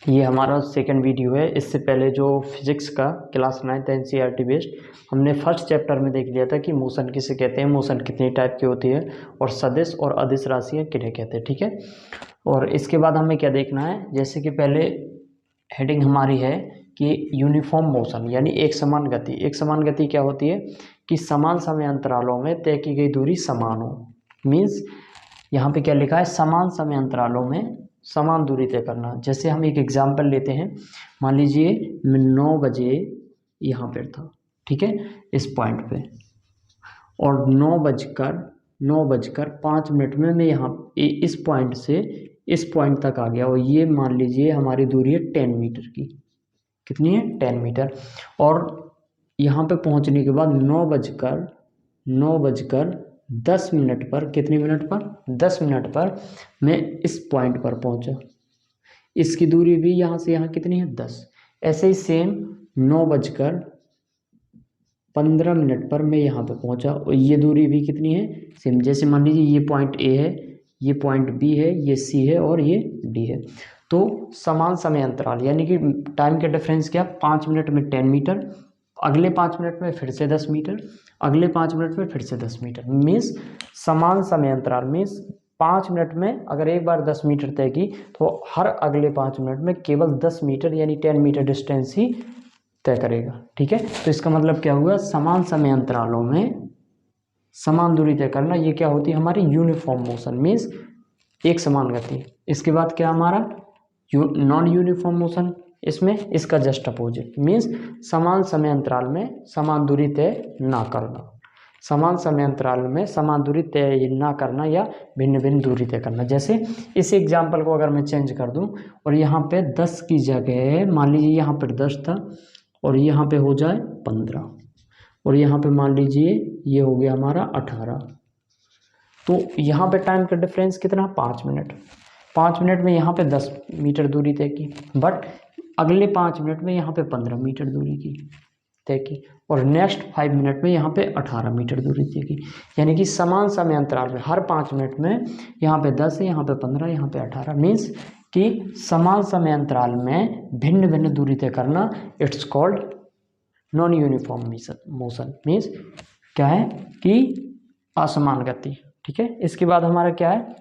ये हमारा second video है। इससे पहले जो फिजिक्स का क्लास 9th एनसीईआरटी बेस्ड हमने फर्स्ट चैप्टर में देख लिया था कि मोशन किसे कहते हैं, मोशन कितनी टाइप की होती है और सदिश और अदिश राशियाँ किन्हें कहते हैं। ठीक है, और इसके बाद हमें क्या देखना है, जैसे कि पहले हेडिंग हमारी है कि यूनिफॉर्म मोशन यानी एक समान गति। एक समान गति क्या होती है कि समान समय अंतरालों में तय की गई दूरी समान हो। मीन्स यहाँ पे क्या लिखा है, समान समय अंतरालों में समान दूरी तय करना। जैसे हम एक एग्जाम्पल लेते हैं, मान लीजिए मैं 9 बजे यहाँ पर था, ठीक है, इस पॉइंट पे, और 9:05 में मैं यहाँ इस पॉइंट से इस पॉइंट तक आ गया, और ये मान लीजिए हमारी दूरी है 10 मीटर की। कितनी है, 10 मीटर। और यहाँ पे पहुँचने के बाद 9:10 पर, कितने मिनट पर, 10 मिनट पर मैं इस पॉइंट पर पहुँचा। इसकी दूरी भी यहाँ से यहाँ कितनी है, 10। ऐसे ही सेम 9:15 पर मैं यहाँ पे पहुँचा, और ये दूरी भी कितनी है, सेम। जैसे मान लीजिए ये पॉइंट ए है, ये पॉइंट बी है, ये सी है और ये डी है। तो समान समय अंतराल यानी कि टाइम के डिफरेंस क्या, 5 मिनट में 10 मीटर, अगले 5 मिनट में फिर से 10 मीटर, अगले 5 मिनट में फिर से 10 मीटर। मीन्स समान समय अंतराल, मीन्स 5 मिनट में अगर एक बार 10 मीटर तय की तो हर अगले 5 मिनट में केवल 10 मीटर यानी 10 मीटर डिस्टेंस ही तय करेगा। ठीक है, तो इसका मतलब क्या हुआ, समान समय अंतरालों में समान दूरी तय करना, ये क्या होती है हमारी यूनिफॉर्म मोशन, मीन्स एक समान गति। इसके बाद क्या हमारा नॉन यूनिफॉर्म मोशन, इसमें इसका जस्ट अपोजिट, मीन्स समान समय अंतराल में समान दूरी तय ना करना। समान समय अंतराल में समान दूरी तय ना करना या भिन्न भिन्न दूरी तय करना। जैसे इस एग्जाम्पल को अगर मैं चेंज कर दूं और यहाँ पे 10 की जगह मान लीजिए यहाँ पर 10 था और यहाँ पे हो जाए 15, और यहाँ पे मान लीजिए ये हो गया हमारा 18, तो यहाँ पे टाइम का डिफरेंस कितना, 5 मिनट। 5 मिनट में यहाँ पे 10 मीटर दूरी तय की, बट अगले 5 मिनट में यहाँ पे 15 मीटर दूरी की तय की, और नेक्स्ट 5 मिनट में यहाँ पे 18 मीटर दूरी तय की। यानी कि समान समय अंतराल में हर 5 मिनट में यहाँ पे 10 है, यहाँ पे 15, यहाँ पे 18। मीन्स कि समान समय अंतराल में भिन्न भिन्न दूरी तय करना, it's called non uniform motion. Means क्या है कि असमान गति। ठीक है, इसके बाद हमारा क्या है,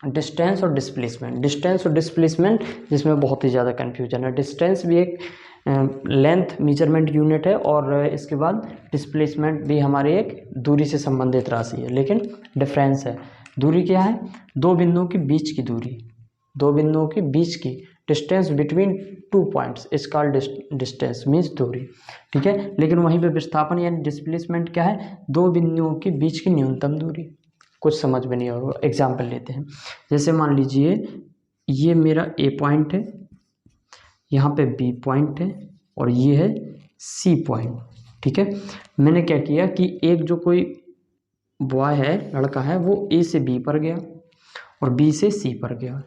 डिस्टेंस और डिस्प्लेसमेंट। डिस्टेंस और डिस्प्लेसमेंट जिसमें बहुत ही ज़्यादा कन्फ्यूजन है। डिस्टेंस भी एक लेंथ मेजरमेंट यूनिट है, और इसके बाद डिस्प्लेसमेंट भी हमारी एक दूरी से संबंधित राशि है, लेकिन डिफरेंस है। दूरी क्या है, दो बिंदुओं के बीच की दूरी, दो बिंदुओं के बीच की distance between 2 points is called distance, means दूरी। ठीक है, लेकिन वहीं पे विस्थापन यानी डिस्प्लेसमेंट क्या है, दो बिंदुओं के बीच की न्यूनतम दूरी। कुछ समझ में नहीं होगा, एग्जाम्पल लेते हैं। जैसे मान लीजिए ये मेरा ए पॉइंट है, यहाँ पे बी पॉइंट है और ये है सी पॉइंट। ठीक है, मैंने क्या किया कि एक जो कोई बॉय है, लड़का है, वो ए से बी पर गया और बी से सी पर गया।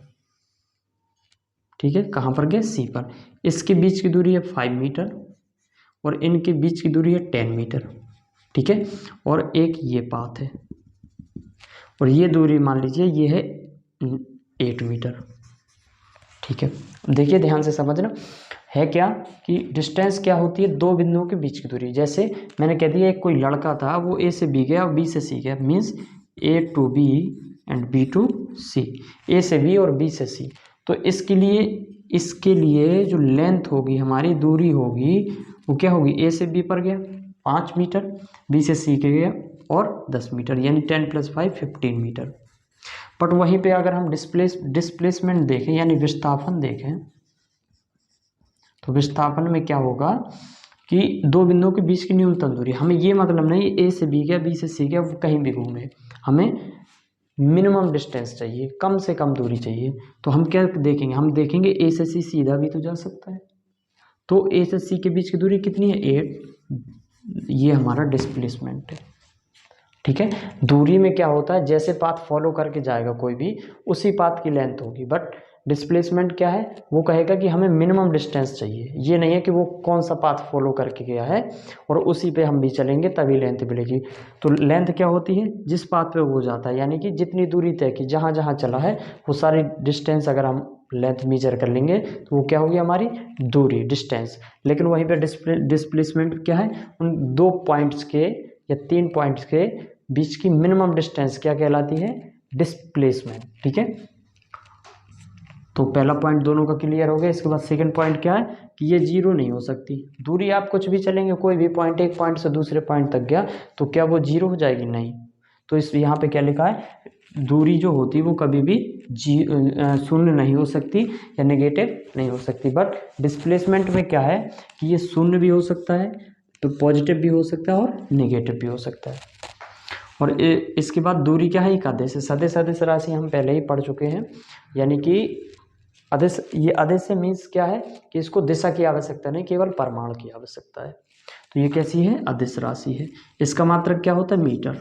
ठीक है, कहाँ पर गया, सी पर। इसके बीच की दूरी है 5 मीटर और इनके बीच की दूरी है 10 मीटर। ठीक है, और एक ये पाथ है और ये दूरी मान लीजिए ये है 8 मीटर। ठीक है, देखिए ध्यान से समझना है क्या कि डिस्टेंस क्या होती है, दो बिंदुओं के बीच की दूरी। जैसे मैंने कह दिया एक कोई लड़का था, वो ए से बी गया और बी से सी गया, means A to B and B to C, A से बी और बी से सी। तो इसके लिए जो लेंथ होगी हमारी, दूरी होगी, वो क्या होगी, ए से बी पर गया 5 मीटर, बी से सी के गया और 10 मीटर, यानी 10 + 5 15 मीटर। बट वहीं पे अगर हम डिस्प्लेसमेंट देखें यानी विस्थापन देखें, तो विस्थापन में क्या होगा कि दो बिंदुओं के बीच की न्यूनतम दूरी। हमें ये मतलब नहीं ए से बी गया, बी से सी गया, वो कहीं भी घूमे, हमें मिनिमम डिस्टेंस चाहिए, कम से कम दूरी चाहिए। तो हम क्या देखेंगे, हम देखेंगे ए से सी सीधा भी तो जा सकता है, तो ए से सी के बीच की दूरी कितनी है, 8। ये हमारा डिस्प्लेसमेंट है। ठीक है, दूरी में क्या होता है, जैसे पाथ फॉलो करके जाएगा कोई भी, उसी पाथ की लेंथ होगी। बट डिस्प्लेसमेंट क्या है, वो कहेगा कि हमें मिनिमम डिस्टेंस चाहिए। ये नहीं है कि वो कौन सा पाथ फॉलो करके गया है और उसी पे हम भी चलेंगे तभी लेंथ मिलेगी। तो लेंथ क्या होती है, जिस पाथ पे वो जाता है, यानी कि जितनी दूरी तय की, जहाँ जहाँ चला है वो सारी डिस्टेंस अगर हम लेंथ मेजर कर लेंगे तो वो क्या होगी हमारी दूरी, डिस्टेंस। लेकिन वहीं पे डिस्प्लेसमेंट क्या है, उन 2 पॉइंट्स के या 3 पॉइंट्स के बीच की मिनिमम डिस्टेंस क्या कहलाती है, डिस्प्लेसमेंट। ठीक है, तो पहला पॉइंट दोनों का क्लियर हो गया। इसके बाद सेकंड पॉइंट क्या है कि ये जीरो नहीं हो सकती। दूरी आप कुछ भी चलेंगे, कोई भी पॉइंट एक पॉइंट से दूसरे पॉइंट तक गया तो क्या वो जीरो हो जाएगी, नहीं। तो इस यहाँ पे क्या लिखा है, दूरी जो होती है वो कभी भी शून्य नहीं हो सकती या नेगेटिव नहीं हो सकती। बट डिस्प्लेसमेंट में क्या है कि ये शून्य भी हो सकता है, तो पॉजिटिव भी हो सकता है और नेगेटिव भी हो सकता है। और इसके बाद दूरी क्या है, एक आदेश है। सदिश अदिश राशि हम पहले ही पढ़ चुके हैं, यानी कि अदिश, ये अदिश से मीन्स क्या है कि इसको दिशा की आवश्यकता नहीं, केवल परिमाण की आवश्यकता है। तो ये कैसी है, अदिश राशि है। इसका मात्रक क्या होता है, मीटर।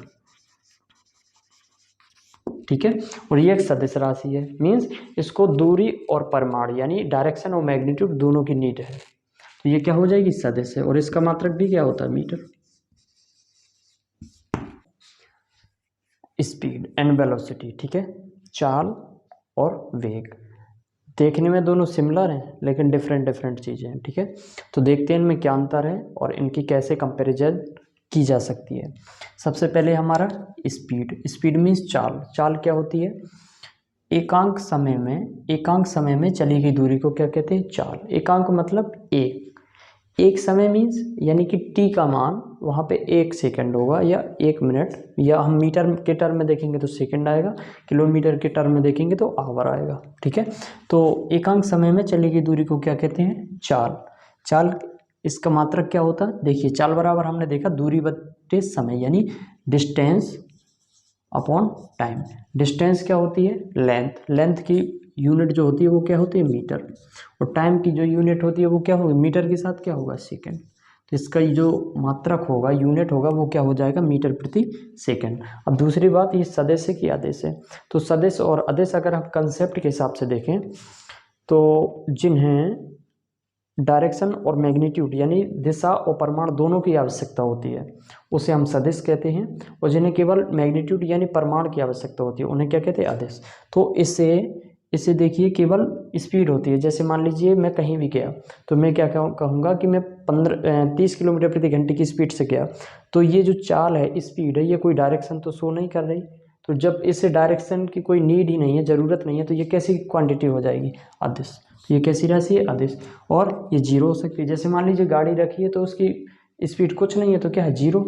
ठीक है, और ये एक सदिश राशि है, मीन्स इसको दूरी और परिमाण यानी डायरेक्शन और मैग्नीट्यूड दोनों की नीड है, तो ये क्या हो जाएगी, सदिश है। और इसका मात्रक भी क्या होता है, मीटर। स्पीड एंड वेलोसिटी, ठीक है, चाल और वेग, देखने में दोनों सिमिलर हैं लेकिन डिफरेंट डिफरेंट चीज़ें हैं। ठीक है, तो देखते हैं इनमें क्या अंतर है और इनकी कैसे कंपैरिजन की जा सकती है। सबसे पहले हमारा स्पीड। स्पीड मीन्स चाल। चाल क्या होती है, एकांक समय में चली गई दूरी को क्या कहते हैं, चाल। एकांक मतलब एक समय मीन्स यानी कि टी का मान वहाँ पे 1 सेकंड होगा या 1 मिनट, या हम मीटर के टर्म में देखेंगे तो सेकंड आएगा, किलोमीटर के टर्म में देखेंगे तो आवर आएगा। ठीक है, तो एकांक समय में चली गई दूरी को क्या कहते हैं, चाल। चाल इसका मात्रक क्या होता है, देखिए चाल बराबर हमने देखा दूरी बटे समय यानी डिस्टेंस अपॉन टाइम। डिस्टेंस क्या होती है, लेंथ। लेंथ की यूनिट जो होती है वो क्या होती है, मीटर। और टाइम की जो यूनिट होती है वो क्या होगी, मीटर के साथ क्या होगा, सेकंड। तो इसका जो मात्रक होगा, यूनिट होगा, वो क्या हो जाएगा, मीटर प्रति सेकंड। अब दूसरी बात, ये सदिश की आदेश है। तो सदिश और आदेश अगर हम कंसेप्ट के हिसाब से देखें तो जिन्हें डायरेक्शन और मैग्नीट्यूड यानी दिशा और परिमाण दोनों की आवश्यकता होती है उसे हम सदिश कहते हैं, और जिन्हें केवल मैग्नीट्यूड यानी परिमाण की आवश्यकता होती है उन्हें क्या कहते हैं, आदेश। तो इससे देखिए केवल स्पीड होती है। जैसे मान लीजिए मैं कहीं भी गया तो मैं क्या कहूँगा कि मैं 30 किलोमीटर प्रति घंटे की स्पीड से गया, तो ये जो चाल है, स्पीड है, ये कोई डायरेक्शन तो शो नहीं कर रही। तो जब इसे डायरेक्शन की कोई नीड ही नहीं है, ज़रूरत नहीं है, तो ये कैसी क्वांटिटी हो जाएगी, आदेश। ये कैसी राशि है, आदेश। और ये जीरो हो सकती है। जैसे मान लीजिए गाड़ी रखी है तो उसकी स्पीड कुछ नहीं है तो क्या है, जीरो।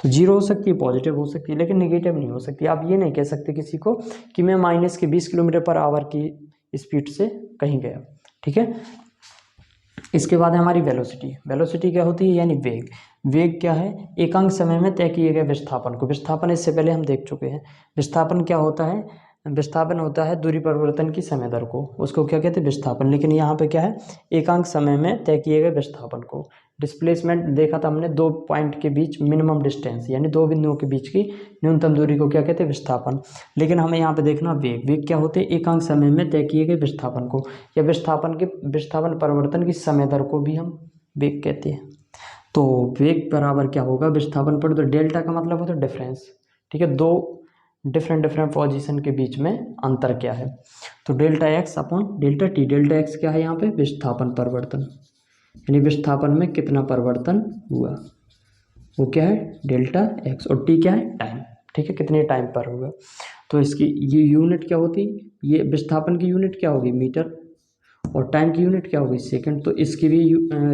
तो जीरो हो सकती है, पॉजिटिव हो सकती है, लेकिन नेगेटिव नहीं हो सकती। आप ये नहीं कह सकते किसी को कि मैं माइनस के 20 किलोमीटर पर आवर की स्पीड से कहीं गया। ठीक है, इसके बाद है हमारी वेलोसिटी। वेलोसिटी क्या होती है, यानी वेग। वेग क्या है, एकांक समय में तय किए गए विस्थापन को। विस्थापन इससे पहले हम देख चुके हैं। विस्थापन क्या होता है, विस्थापन होता है दूरी परिवर्तन की समय दर को, उसको क्या कहते हैं, विस्थापन। लेकिन यहाँ पे क्या है, एकांक समय में तय किए गए विस्थापन को। डिस्प्लेसमेंट देखा था हमने, 2 पॉइंट के बीच मिनिमम डिस्टेंस यानी 2 बिंदुओं के बीच की न्यूनतम दूरी को क्या कहते हैं, विस्थापन। लेकिन हमें यहाँ पे देखना वेग। वेग क्या होते हैं, एकांक समय में तय किए गए विस्थापन को या विस्थापन परिवर्तन की समय दर को भी हम वेग कहते हैं। तो वेग बराबर क्या होगा, विस्थापन पर, तो डेल्टा का मतलब होता है डिफरेंस। ठीक है, 2 डिफरेंट पोजीशन के बीच में अंतर क्या है, तो delta x upon delta T. Delta x क्या है यहाँ पे, विस्थापन परिवर्तन, यानी विस्थापन में कितना परिवर्तन हुआ वो क्या है, डेल्टा एक्स। और टी क्या है, टाइम। ठीक है, कितने टाइम पर होगा। तो इसकी ये यूनिट क्या होती, ये विस्थापन की यूनिट क्या होगी, मीटर, और टाइम की यूनिट क्या होगी, सेकंड। तो इसकी भी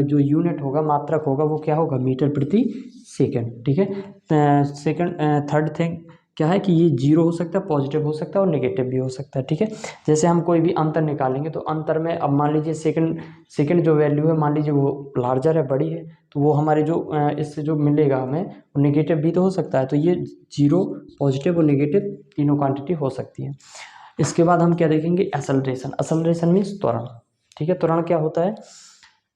जो यूनिट होगा, मात्रक होगा, वो क्या होगा, मीटर प्रति सेकंड। ठीक है, सेकंड थर्ड थिंग क्या है कि ये जीरो हो सकता है, पॉजिटिव हो सकता है और नेगेटिव भी हो सकता है। ठीक है, जैसे हम कोई भी अंतर निकालेंगे तो अंतर में अब मान लीजिए सेकंड जो वैल्यू है, मान लीजिए वो लार्जर है, बड़ी है, तो वो हमारे जो इससे जो मिलेगा हमें वो नेगेटिव भी तो हो सकता है। तो ये जीरो, पॉजिटिव और नेगेटिव तीनों क्वांटिटी हो सकती है। इसके बाद हम क्या देखेंगे, एक्सेलरेशन। एक्सेलरेशन मीन्स त्वरण। ठीक है, त्वरण क्या होता है,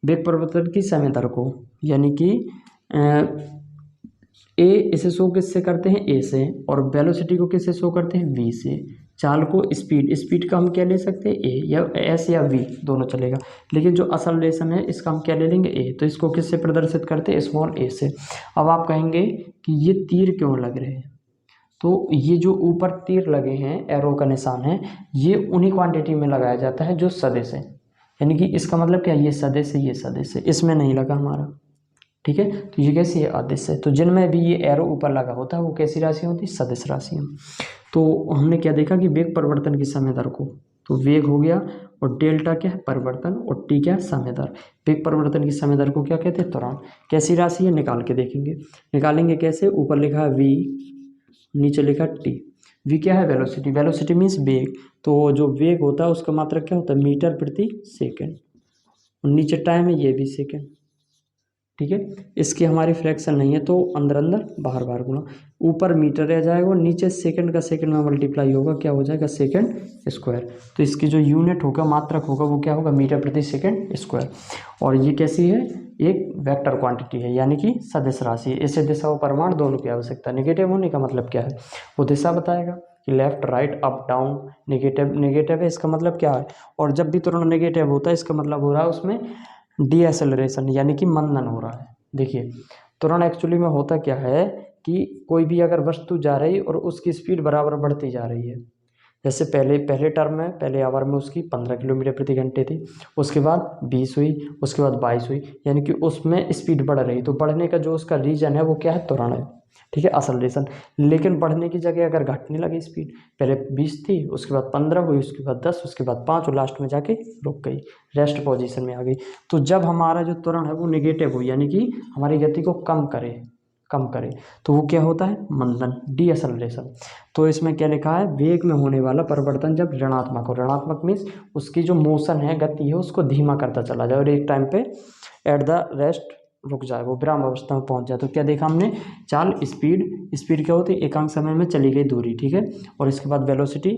वेग परिवर्तन की समय दर को, यानी कि ए इसे शो किससे करते हैं, ए से, और वेलोसिटी को किससे शो करते हैं, वी से। चाल को स्पीड का हम क्या ले सकते हैं, ए या एस या वी दोनों चलेगा, लेकिन जो एक्सेलरेशन है इसका हम क्या ले लेंगे, ए। तो इसको किससे प्रदर्शित करते हैं, स्मॉल ए से। अब आप कहेंगे कि ये तीर क्यों लग रहे हैं, तो ये जो ऊपर तीर लगे हैं, एरो का निशान है, ये उन्हीं क्वांटिटी में लगाया जाता है जो सदिश है। यानी कि इसका मतलब क्या, ये सदिश है, ये सदिश है, इसमें नहीं लगा हमारा। ठीक है, तो ये कैसी है, अदिश है। तो जिनमें भी ये एरो ऊपर लगा होता है वो कैसी राशि होती है, सदिश राशि। तो हमने क्या देखा कि वेग परिवर्तन की समय दर को, तो वेग हो गया और डेल्टा क्या है, परिवर्तन, और टी क्या है, समय दर। वेग परिवर्तन की समय दर को क्या कहते हैं, त्वरण। कैसी राशि है, निकाल के देखेंगे। निकालेंगे कैसे, ऊपर लिखा है वी, नीचे लिखा टी। वी क्या है, वेलोसिटी, वेलोसिटी मीन्स वेग। तो जो वेग होता है उसका मात्रक क्या होता है, मीटर प्रति सेकेंड, और नीचे टाइम है, ये भी सेकेंड। ठीक है, इसकी हमारी फ्रैक्शन नहीं है तो अंदर अंदर बाहर बाहर गुणा, ऊपर मीटर रह जाएगा और नीचे सेकंड का सेकंड में मल्टीप्लाई होगा, क्या हो जाएगा, सेकंड स्क्वायर। तो इसकी जो यूनिट होगा, मात्रक होगा, वो क्या होगा, मीटर प्रति सेकंड स्क्वायर। और ये कैसी है, एक वेक्टर क्वांटिटी है, यानी कि सदिश राशि है। इसे दिशा और परिमाण दोनों की आवश्यकता है। नेगेटिव होने का मतलब क्या है, वो दिशा बताएगा कि left right up down. Negative, negative है, इसका मतलब क्या है, और जब भी त्वरण नेगेटिव होता है इसका मतलब हो रहा है उसमें डीएसेलरेशन, यानी कि मंदन हो रहा है। देखिए, त्वरण एक्चुअली में होता क्या है कि कोई भी अगर वस्तु जा रही और उसकी स्पीड बराबर बढ़ती जा रही है, जैसे पहले टर्म में, पहले आवर में उसकी 15 किलोमीटर प्रति घंटे थी, उसके बाद 20 हुई, उसके बाद 22 हुई, यानी कि उसमें स्पीड बढ़ रही। तो बढ़ने का जो उसका रीजन है वो क्या है, त्वरण है। ठीक है, असलरेशन। लेकिन बढ़ने की जगह अगर घटने लगी स्पीड, पहले 20 थी, उसके बाद 15 हुई, उसके बाद 10, उसके बाद 5 और लास्ट में जाके रुक गई, रेस्ट पोजीशन में आ गई। तो जब हमारा जो त्वरण है वो नेगेटिव हो, यानी कि हमारी गति को कम करे, तो वो क्या होता है, मंदन, डीएसेलरेशन। तो इसमें क्या लिखा है, वेग में होने वाला परिवर्तन जब ऋणात्मक हो, ऋणात्मक मीन्स उसकी जो मोशन है, गति है, उसको धीमा करता चला जाए और एक टाइम पे एट द रेस्ट रुक जाए, वो विराम अवस्था में पहुंच जाए। तो क्या देखा हमने, चाल, स्पीड, स्पीड क्या होती है, एकांक समय में चली गई दूरी। ठीक है, और इसके बाद वेलोसिटी,